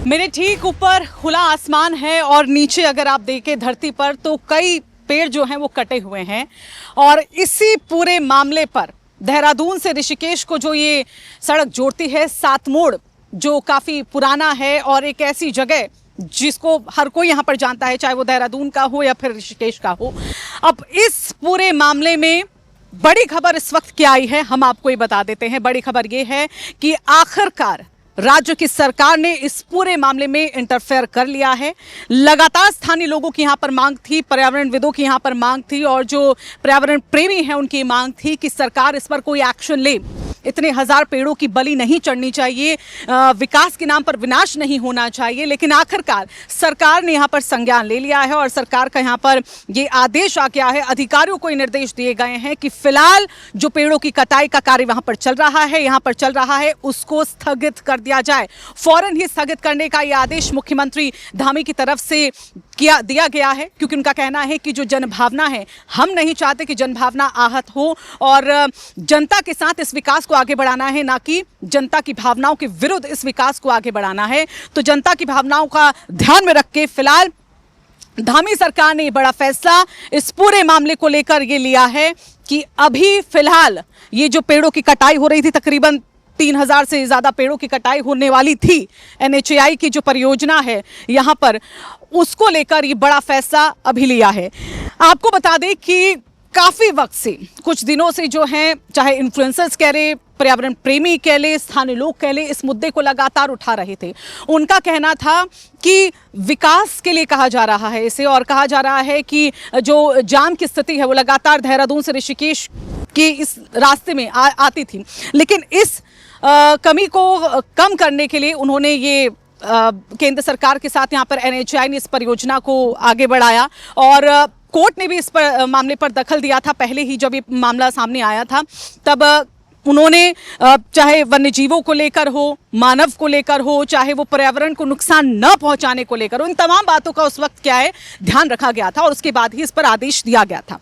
मेरे ठीक ऊपर खुला आसमान है और नीचे अगर आप देखें धरती पर तो कई पेड़ जो हैं वो कटे हुए हैं। और इसी पूरे मामले पर देहरादून से ऋषिकेश को जो ये सड़क जोड़ती है, सात मोड़, जो काफ़ी पुराना है और एक ऐसी जगह जिसको हर कोई यहाँ पर जानता है, चाहे वो देहरादून का हो या फिर ऋषिकेश का हो। अब इस पूरे मामले में बड़ी खबर इस वक्त क्या आई है, हम आपको ये बता देते हैं। बड़ी खबर ये है कि आखिरकार राज्य की सरकार ने इस पूरे मामले में इंटरफेयर कर लिया है। लगातार स्थानीय लोगों की यहाँ पर मांग थी, पर्यावरणविदों की यहाँ पर मांग थी और जो पर्यावरण प्रेमी हैं उनकी मांग थी कि सरकार इस पर कोई एक्शन ले। इतने हजार पेड़ों की बलि नहीं चढ़नी चाहिए, विकास के नाम पर विनाश नहीं होना चाहिए। लेकिन आखिरकार सरकार ने यहाँ पर संज्ञान ले लिया है और सरकार का यहाँ पर ये आदेश आ गया है, अधिकारियों को ये निर्देश दिए गए हैं कि फिलहाल जो पेड़ों की कटाई का कार्य वहां पर चल रहा है उसको स्थगित कर दिया जाए। फौरन ही स्थगित करने का ये आदेश मुख्यमंत्री धामी की तरफ से दिया गया है, क्योंकि उनका कहना है कि जो जनभावना है, हम नहीं चाहते कि जनभावना आहत हो और जनता के साथ इस विकास को आगे बढ़ाना है, ना कि जनता की भावनाओं के विरुद्ध इस विकास को आगे बढ़ाना है। तो जनता की भावनाओं का ध्यान में रख के फिलहाल धामी सरकार ने बड़ा फैसला इस पूरे मामले को लेकर ये लिया है कि अभी फिलहाल ये जो पेड़ों की कटाई हो रही थी, तकरीबन 3000 से ज़्यादा पेड़ों की कटाई होने वाली थी, NHAI की जो परियोजना है यहाँ पर, उसको लेकर ये बड़ा फैसला अभी लिया है। आपको बता दें कि काफ़ी वक्त से, कुछ दिनों से जो हैं, चाहे इन्फ्लुएंसर्स कह रहे, पर्यावरण प्रेमी कह ले, स्थानीय लोग कह ले, इस मुद्दे को लगातार उठा रहे थे। उनका कहना था कि विकास के लिए कहा जा रहा है इसे, और कहा जा रहा है कि जो जाम की स्थिति है वो लगातार देहरादून से ऋषिकेश के इस रास्ते में आती थी। लेकिन इस कमी को कम करने के लिए उन्होंने ये केंद्र सरकार के साथ यहाँ पर NHAI ने इस परियोजना को आगे बढ़ाया और कोर्ट ने भी इस पर मामले पर दखल दिया था। पहले ही जब ये मामला सामने आया था तब उन्होंने चाहे वन्य जीवों को लेकर हो, मानव को लेकर हो, चाहे वो पर्यावरण को नुकसान न पहुंचाने को लेकर, उन तमाम बातों का उस वक्त क्या है ध्यान रखा गया था और उसके बाद ही इस पर आदेश दिया गया था।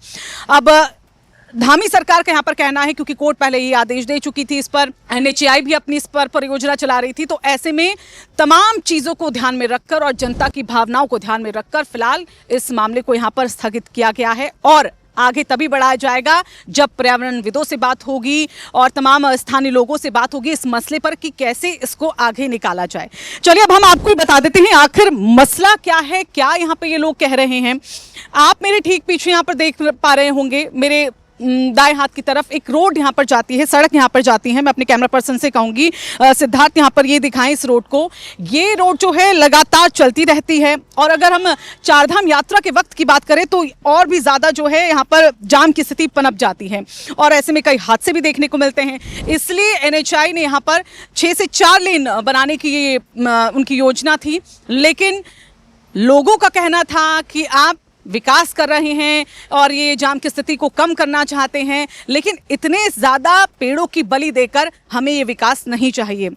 अब धामी सरकार का यहाँ पर कहना है, क्योंकि कोर्ट पहले ही आदेश दे चुकी थी इस पर, NHAI भी अपनी इस पर परियोजना चला रही थी, तो ऐसे में तमाम चीज़ों को ध्यान में रखकर और जनता की भावनाओं को ध्यान में रखकर फिलहाल इस मामले को यहाँ पर स्थगित किया गया है। और आगे तभी बढ़ाया जाएगा जब पर्यावरणविदों से बात होगी और तमाम स्थानीय लोगों से बात होगी इस मसले पर कि कैसे इसको आगे निकाला जाए। चलिए अब हम आपको बताते देते हैं आखिर मसला क्या है, क्या यहाँ पे ये लोग कह रहे हैं। आप मेरे ठीक पीछे यहाँ पर देख पा रहे होंगे, मेरे दाएं हाथ की तरफ एक रोड यहाँ पर जाती है, सड़क यहाँ पर जाती है। मैं अपने कैमरा पर्सन से कहूँगी सिद्धार्थ यहाँ पर ये दिखाएं इस रोड को। ये रोड जो है लगातार चलती रहती है और अगर हम चारधाम यात्रा के वक्त की बात करें तो और भी ज़्यादा जो है यहाँ पर जाम की स्थिति पनप जाती है और ऐसे में कई हादसे भी देखने को मिलते हैं। इसलिए NHAI ने यहाँ पर 6 से 4 लेन बनाने की ये उनकी योजना थी, लेकिन लोगों का कहना था कि आप विकास कर रहे हैं और ये जाम की स्थिति को कम करना चाहते हैं, लेकिन इतने ज़्यादा पेड़ों की बलि देकर हमें ये विकास नहीं चाहिए।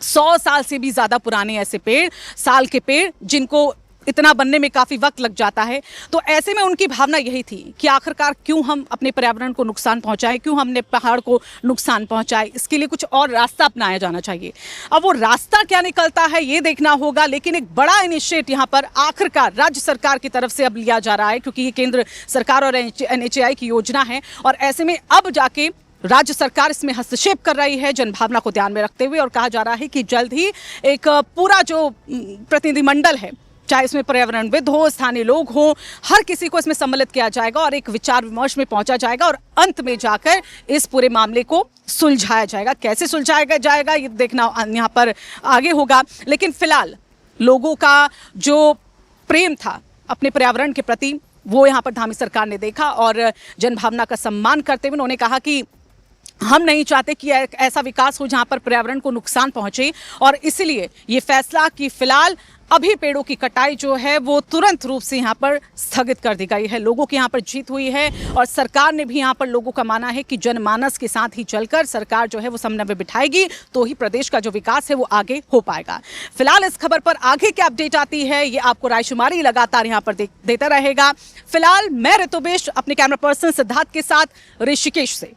100 साल से भी ज़्यादा पुराने ऐसे पेड़, साल के पेड़, जिनको इतना बनने में काफ़ी वक्त लग जाता है। तो ऐसे में उनकी भावना यही थी कि आखिरकार क्यों हम अपने पर्यावरण को नुकसान पहुंचाएं, क्यों हमने पहाड़ को नुकसान पहुंचाए, इसके लिए कुछ और रास्ता अपनाया जाना चाहिए। अब वो रास्ता क्या निकलता है ये देखना होगा, लेकिन एक बड़ा इनिशिएट यहाँ पर आखिरकार राज्य सरकार की तरफ से अब लिया जा रहा है, क्योंकि ये केंद्र सरकार और NHAI की योजना है और ऐसे में अब जाके राज्य सरकार इसमें हस्तक्षेप कर रही है जनभावना को ध्यान में रखते हुए। और कहा जा रहा है कि जल्द ही एक पूरा जो प्रतिनिधिमंडल है, चाहे इसमें पर्यावरणविद हो, स्थानीय लोग हो, हर किसी को इसमें सम्मिलित किया जाएगा और एक विचार विमर्श में पहुंचा जाएगा और अंत में जाकर इस पूरे मामले को सुलझाया जाएगा। कैसे सुलझाया जाएगा ये देखना यहाँ पर आगे होगा, लेकिन फिलहाल लोगों का जो प्रेम था अपने पर्यावरण के प्रति वो यहाँ पर धामी सरकार ने देखा और जनभावना का सम्मान करते हुए उन्होंने कहा कि हम नहीं चाहते कि ऐसा विकास हो जहाँ पर पर्यावरण को नुकसान पहुंचे और इसलिए ये फैसला कि फिलहाल अभी पेड़ों की कटाई जो है वो तुरंत रूप से यहाँ पर स्थगित कर दी गई है। लोगों की यहाँ पर जीत हुई है और सरकार ने भी यहाँ पर लोगों का मानना है कि जनमानस के साथ ही चलकर सरकार जो है वो समन्वय बिठाएगी तो ही प्रदेश का जो विकास है वो आगे हो पाएगा। फिलहाल इस खबर पर आगे क्या अपडेट आती है ये आपको रायशुमारी लगातार यहाँ पर देता रहेगा। फिलहाल मैं ऋतुबेश अपने कैमरा पर्सन सिद्धार्थ के साथ ऋषिकेश से।